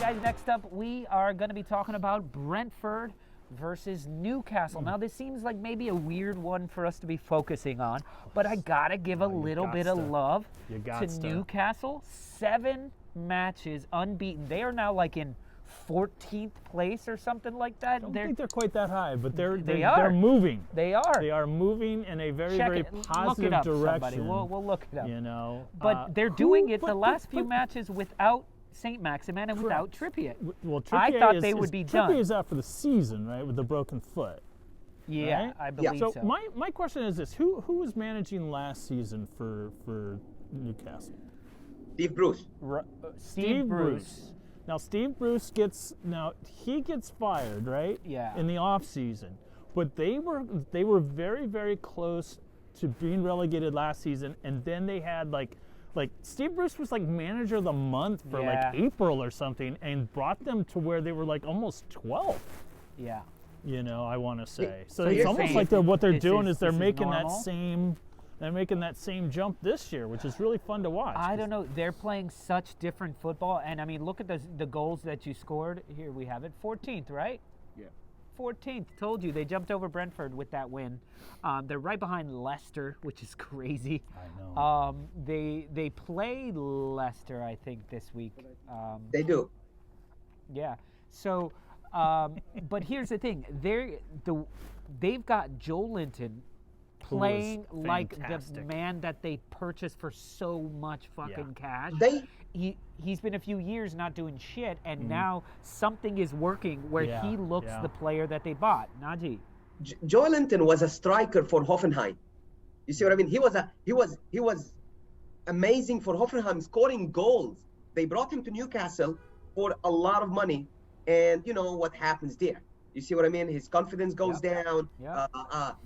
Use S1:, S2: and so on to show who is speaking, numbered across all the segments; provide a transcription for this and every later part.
S1: right, guys, next up, we are going to be talking about Brentford versus Newcastle. Now, this seems like maybe a weird one for us to be focusing on, but I got to give a little bit of love to Newcastle. 7 matches unbeaten. They are now like in 14th place or something like that.
S2: I don't think they're quite that high, but they're moving.
S1: They are.
S2: They are moving in a very positive direction.
S1: We'll look it up.
S2: You know,
S1: but they're doing it the last few matches without St. Maximin and without Trippier.
S2: Well, Trippier
S1: I thought they would be done.
S2: Trippier is out for the season, right, with the broken foot.
S1: Yeah,
S2: right?
S1: I believe so.
S2: So my question is this: Who was managing last season for Newcastle?
S3: Steve Bruce.
S1: Steve Bruce.
S2: Now Steve Bruce gets fired, right?
S1: Yeah.
S2: In the off season, but they were very, very close to being relegated last season, and then they had like Steve Bruce was like manager of the month for like April or something, and brought them to where they were like almost 12th.
S1: Yeah.
S2: You know, I want to say. So
S1: you're
S2: it's almost
S1: saying
S2: like what they're doing
S1: is
S2: they're making
S1: normal?
S2: they're making that same jump this year, which is really fun to watch.
S1: I don't know. They're playing such different football, and I mean, look at the goals that you scored. Here we have it, 14th, right?
S3: Yeah.
S1: 14th. Told you they jumped over Brentford with that win. They're right behind Leicester, which is crazy.
S2: I know.
S1: They play Leicester, I think, this week.
S3: They do.
S1: Yeah. So, but here's the thing: they've got Joel Linton playing like the man that they purchased for so much fucking cash. He's been a few years not doing shit, and now something is working where he looks the player that they bought. Naji.
S3: Joel Linton was a striker for Hoffenheim. You see what I mean? He was amazing for Hoffenheim, scoring goals. They brought him to Newcastle for a lot of money, and you know what happens there. You see what I mean? His confidence goes down.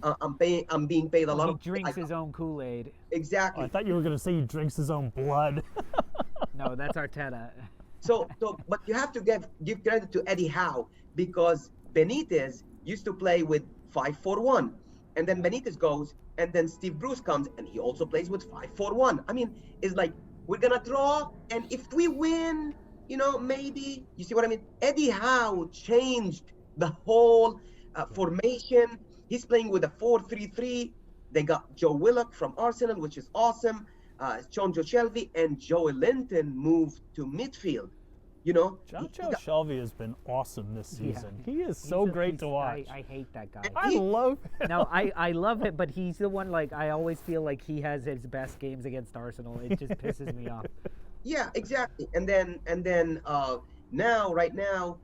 S3: I'm being paid a lot of.
S1: He drinks his own Kool-Aid.
S3: Exactly.
S2: Oh, I thought you were going to say he drinks his own blood.
S1: No, that's Arteta.
S3: But you have to give credit to Eddie Howe, because Benitez used to play with 5-4-1, and then Benitez goes, and then Steve Bruce comes, and he also plays with 5-4-1. I mean, it's like we're gonna draw, and if we win, you know, maybe. You see what I mean? Eddie Howe changed the whole formation. He's playing with a 4-3-3. They got Joe Willock from Arsenal, which is awesome. John Joe Shelby and Joey Linton moved to midfield. You know,
S2: John Joe Shelby has been awesome this season. He is so great to watch.
S1: I hate that guy.
S2: I love him.
S1: No, I love it, but he's the one, like, I always feel like he has his best games against Arsenal. It just pisses me off.
S3: Yeah, exactly. And then right now,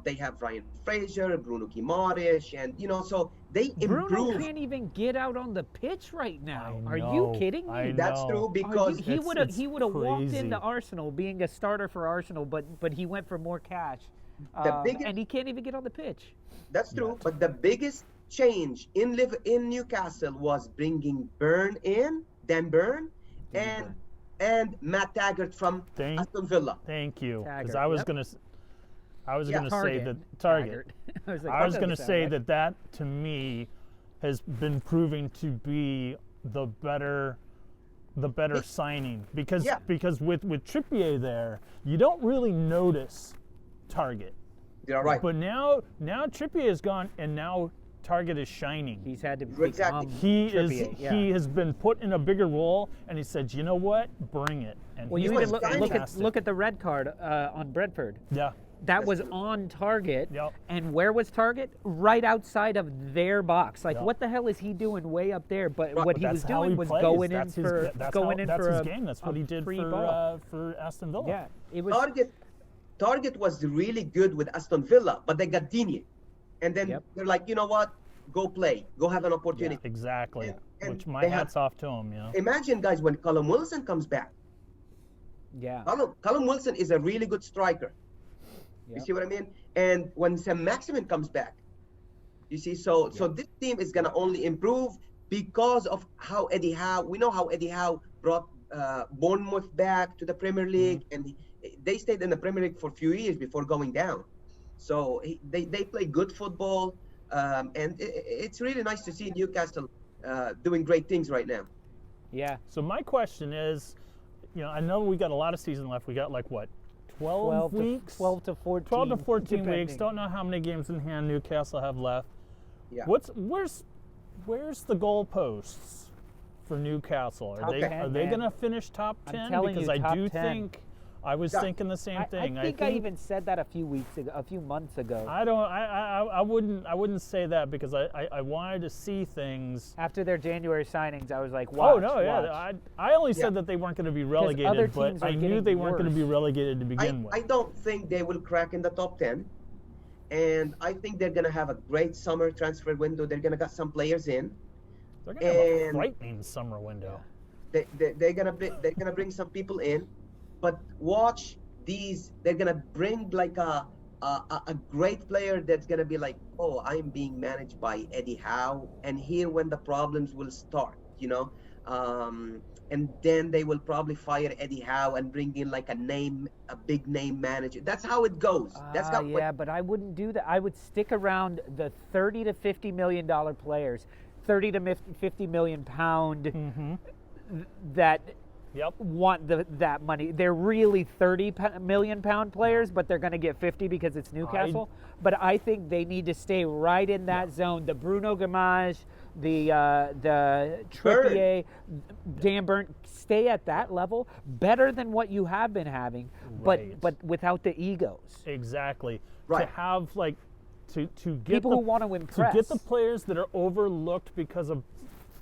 S3: they have Ryan Fraser, Bruno Guimaraes, and you know, so they improved.
S1: Bruno can't even get out on the pitch right now. Are you kidding me?
S3: That's true, because
S1: he would have walked into Arsenal being a starter for Arsenal, but he went for more cash. And he can't even get on the pitch.
S3: That's true, but the biggest change in Newcastle was bringing Dan Burn, and Matt Taggart from Aston Villa.
S2: Thank you, because
S1: Taggart,
S2: I was gonna say that Target. I was going to say that to me has been proving to be the better signing, because with Trippier there, you don't really notice Target.
S3: You're right.
S2: But now Trippier is gone, and now Target is shining.
S1: He's had to
S3: Exactly.
S2: He has been put in a bigger role, and he said, you know what, bring it. And
S1: well, you even look at the red card on Brentford.
S2: Yeah.
S1: That was on Target, and where was Target? Right outside of their box. Like, what the hell is he doing way up there? But what he was doing was going in for
S2: his game. That's what he did for Aston Villa.
S1: Yeah, it was
S3: Target was really good with Aston Villa, but they got Digne, and then they're like, you know what? Go play, go have an opportunity.
S2: Yeah, exactly. Which my hat's off to him. Yeah.
S3: Imagine, guys, when Callum Wilson comes back.
S1: Yeah.
S3: Callum Wilson is a really good striker. You see what I mean? And when Sam Maximin comes back, you see, so this team is gonna only improve because of how Eddie Howe brought Bournemouth back to the Premier League, and they stayed in the Premier League for a few years before going down. So they play good football, and it's really nice to see Newcastle doing great things right now.
S1: Yeah.
S2: So my question is, I know we got a lot of season left. We got like what, 12 weeks?
S1: 12 to 14.
S2: 12 to 14
S1: depending.
S2: weeks. Don't know how many games in hand Newcastle have left.
S3: Yeah.
S2: Where's the goalposts for Newcastle? Are they going to finish top 10? Because I do think I was thinking the same thing.
S1: I think I even said that a few months ago.
S2: I wouldn't say that because I wanted to see things
S1: after their January signings. I was like, watch.
S2: Oh no, yeah. I only said that they weren't going to be relegated, but I knew they weren't going to be relegated to begin with.
S3: I don't think they will crack in the top 10, and I think they're going to have a great summer transfer window. They're going to get some players in.
S2: They're going to have a frightening summer window.
S3: They're going to bring some people in. But watch these. They're gonna bring like a great player that's gonna be like, oh, I'm being managed by Eddie Howe, and here when the problems will start, and then they will probably fire Eddie Howe and bring in like a big name manager. That's how it goes.
S1: But I wouldn't do that. I would stick around the $30 to $50 million players, 30 to 50 million pound that.
S2: Yep.
S1: Want that money. They're really 30 million pound players, but they're going to get 50 because it's Newcastle. But I think they need to stay right in that zone. The Bruno Gamage, the Trippier, Dan Burn, stay at that level, better than what you have been having, but without the egos.
S2: Exactly.
S3: Right.
S2: To have to get
S1: people who want to impress.
S2: To get the players that are overlooked because of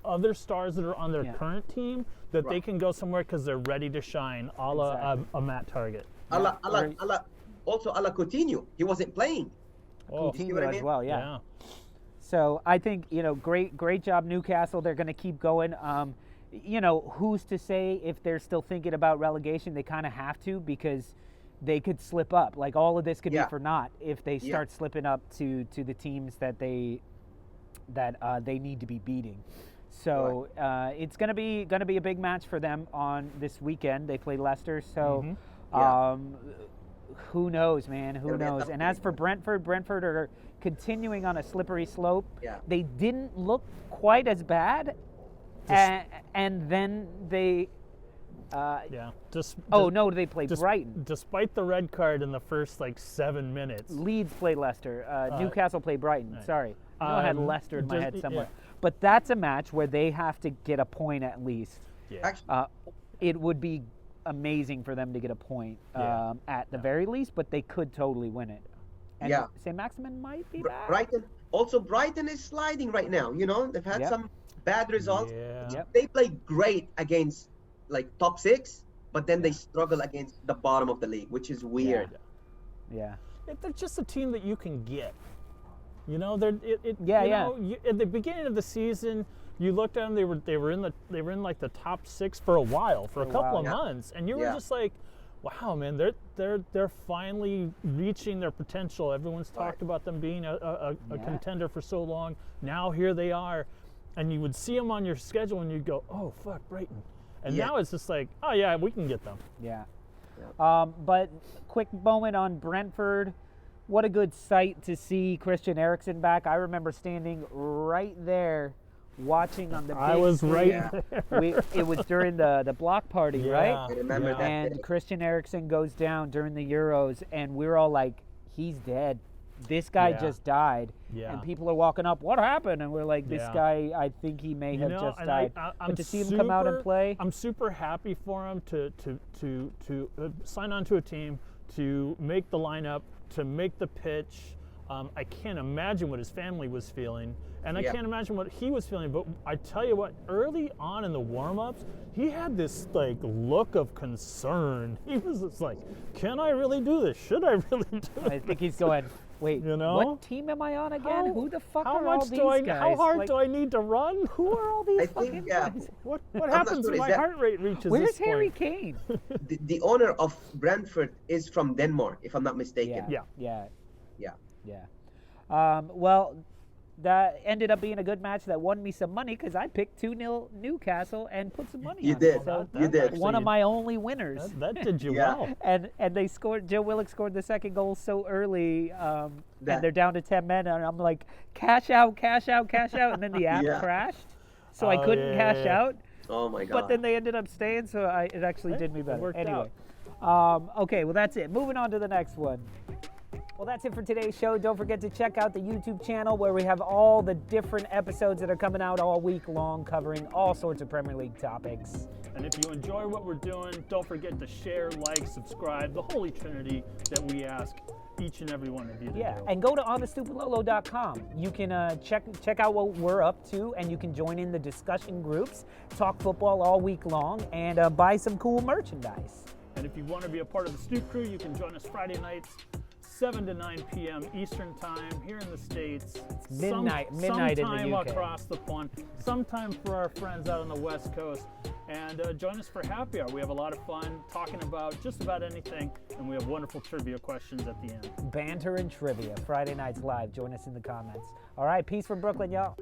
S2: other stars that are on their current team, that they can go somewhere because they're ready to shine, a la a Matt Target.
S3: Also a la Coutinho. He wasn't playing.
S1: Coutinho as well, yeah. So I think, great job Newcastle. They're going to keep going. Who's to say if they're still thinking about relegation? They kind of have to because they could slip up. Like all of this could be for naught if they start slipping up to the teams that they need to be beating. So it's gonna be a big match for them on this weekend. They play Leicester, so who knows, man? Who knows? And as for Brentford are continuing on a slippery slope.
S3: Yeah.
S1: They didn't look quite as bad, and then they. They played Brighton.
S2: Despite the red card in the first 7 minutes.
S1: Leeds played Leicester. Newcastle played Brighton. Sorry. I had Leicester in my head somewhere. Yeah. But that's a match where they have to get a point at least.
S2: Yeah.
S1: It would be amazing for them to get a point at the very least, but they could totally win it. And St. Maximin might be back.
S3: Brighton is sliding right now. They've had some bad results.
S2: Yeah.
S1: Yep.
S3: They play great against top 6, but then they struggle against the bottom of the league, which is weird.
S1: Yeah.
S2: They're just a team that you can get. At the beginning of the season, you looked at them. They were in the top 6 for a while, for a couple of months, and you were just like, wow, man, they're finally reaching their potential. Everyone's talked about them being a contender for so long. Now here they are, and you would see them on your schedule, and you'd go, oh fuck, Brighton. And now it's just like, oh yeah, we can get them.
S1: Yeah. But quick moment on Brentford. What a good sight to see Christian Eriksen back. I remember standing right there watching on the big
S2: I was
S1: screen.
S2: right there.
S1: It was during the block party, right?
S3: I remember that.
S1: And Christian Eriksen goes down during the Euros, and we're all like, he's dead. This guy just died.
S2: Yeah.
S1: And people are walking up, what happened? And we're like, this guy, I think he may have just died. But to see him come out and play.
S2: I'm super happy for him to sign on to a team, to make the lineup, to make the pitch. I can't imagine what his family was feeling, and I can't imagine what he was feeling. But I tell you what, early on in the warm-ups, he had this look of concern. He was just like, "Can I really do this? Should I really do it?"
S1: I think he's going, wait, what team am I on again? Who the fuck are all these guys?
S2: How hard do I need to run?
S1: Who are all these fucking guys?
S2: What happens when my heart rate reaches
S1: Where's
S2: this point?
S1: Harry Kane?
S3: The owner of Brentford is from Denmark, if I'm not mistaken.
S1: Yeah. Well, that ended up being a good match that won me some money because I picked 2-0 Newcastle and put some money on it. So
S3: you did.
S1: One of my only winners.
S2: That did you well.
S1: And they scored. Joe Willock scored the second goal so early, and they're down to 10 men. And I'm like, cash out. And then the app crashed, so I couldn't cash out.
S3: Oh my god!
S1: But then they ended up staying, so it actually did me better.
S2: Worked
S1: anyway.
S2: out.
S1: Okay, well, that's it. Moving on to the next one. Well, that's it for today's show. Don't forget to check out the YouTube channel where we have all the different episodes that are coming out all week long, covering all sorts of Premier League topics.
S2: And if you enjoy what we're doing, don't forget to share, like, subscribe, the Holy Trinity that we ask each and every one of you to do.
S1: And go to onthestoopwithlolo.com. You can check out what we're up to, and you can join in the discussion groups, talk football all week long, and buy some cool merchandise.
S2: And if you want to be a part of the Stoop crew, you can join us Friday nights, 7 to 9 p.m. Eastern Time here in the States.
S1: Midnight in the
S2: sometime
S1: UK.
S2: Across the pond. Sometime for our friends out on the West Coast. And join us for happy hour. We have a lot of fun talking about just about anything, and we have wonderful trivia questions at the end.
S1: Banter and trivia, Friday nights live. Join us in the comments. All right, peace from Brooklyn, y'all.